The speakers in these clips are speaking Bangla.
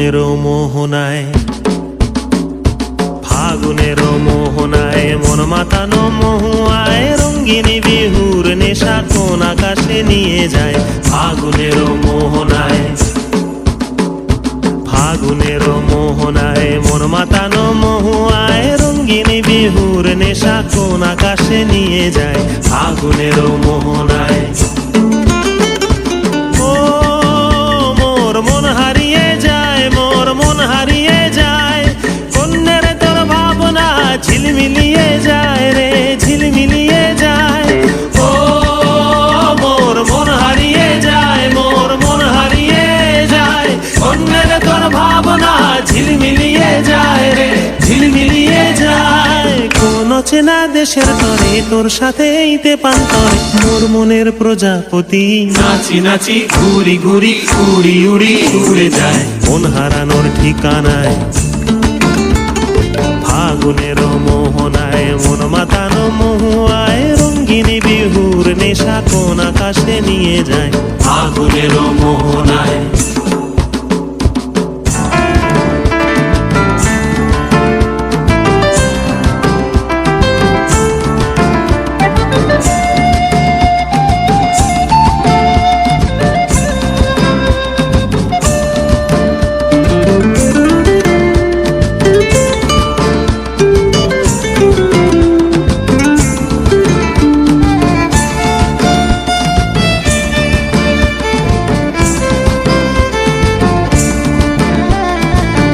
ফাগুনের মোহনায়, ফাগুনের মোহনায় মন মাতানো মহুয়ায় রঙ্গিনী বিহুর নেশা কোন আকাশে নিয়ে যায়। ফাগুনের মোহনায়, ফাগুনের মোহনায় মন মাতানো মহুয়ায় রঙ্গিনী বিহুর নেশা কোন আকাশে নিয়ে যায়। ফাগুনের মোহনায় মন হারিয়ে যায়, মোর মন হারিয়ে যায়, কন্যের তোর ভাবনা ঝিলমিলিয়ে যায় রে, ঝিলমিলিয়ে যায়। ও মোর মন হারিয়ে যায়, মোর মন হারিয়ে যায়, কন্যের তোর ভাবনা ঝিলমিলিয়ে যায় রে, ঝিলমিলিয়ে যায়। কোন চেনা দেশের তরে তোর সাথে এইতে পান্তরে মোর মনের প্রজাপতি নাচি নাচি ঘুরি ঘুরি উড়ি উড়ি উড়ে যায় মন হারানোর ঠিকানায়। ফাগুনের মোহনায় মন মাতানো মহুয়ায় রঙ্গিনী বিহুর নেশা কোন আকাশে নিয়ে যায়। ফাগুনের মোহনায়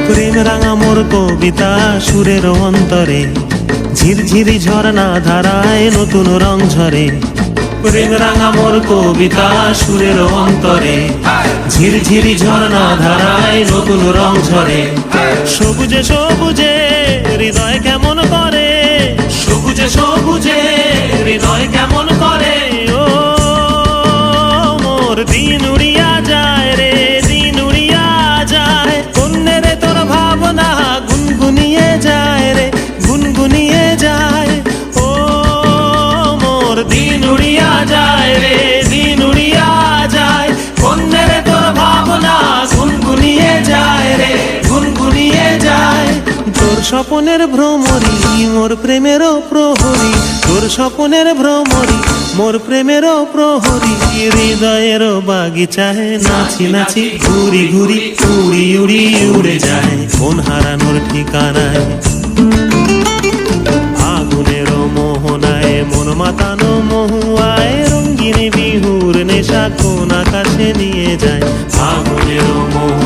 প্রেম রাঙা মোর কবিতা সুরের অন্তরে ঝিরঝিরি ঝর্ণা ধারায় নতুন রং ঝরে। প্রেম রাঙা মোর কবিতা সুরের অন্তরে ঝিরঝিরি ঝর্ণা ধারায় নতুন রং ঝরে। সবুজে সবুজে হৃদয় কেমন করে, সবুজে সবুজে হৃদয় কেমন করে। ও মোর দিন উড়িয়া যায় রে, দিন উড়িয়া যায়, কন্যের তোর ভাবনা গুনগুনিয়ে যায় রে, গুনগুনিয়ে যায়। ও মোর দিন উড়িয়া যায় রে, দিন উড়িয়া যায়, কন্যের তোর ভাবনা গুনগুনিয়ে যায় রে, গুনগুনিয়ে যায়। তোর স্বপনের ভ্রমরি মোর প্রেমেরও প্রহরী, তোর স্বপনের ভ্রমরি মোর প্রেমেরও প্রহরী। হৃদয়ের বাগিচায় নাচি নাচি ঘুরি ঘুরি উড়ি উড়ি উড়ে যায় মন হারানোর ঠিকানায়। ফাগুনের মোহনায় মন মাতানো মহুয়ায় রঙ্গিনী বিহুর নেশা কোন আকাশে নিয়ে যায়। ফাগুনের মোহনায়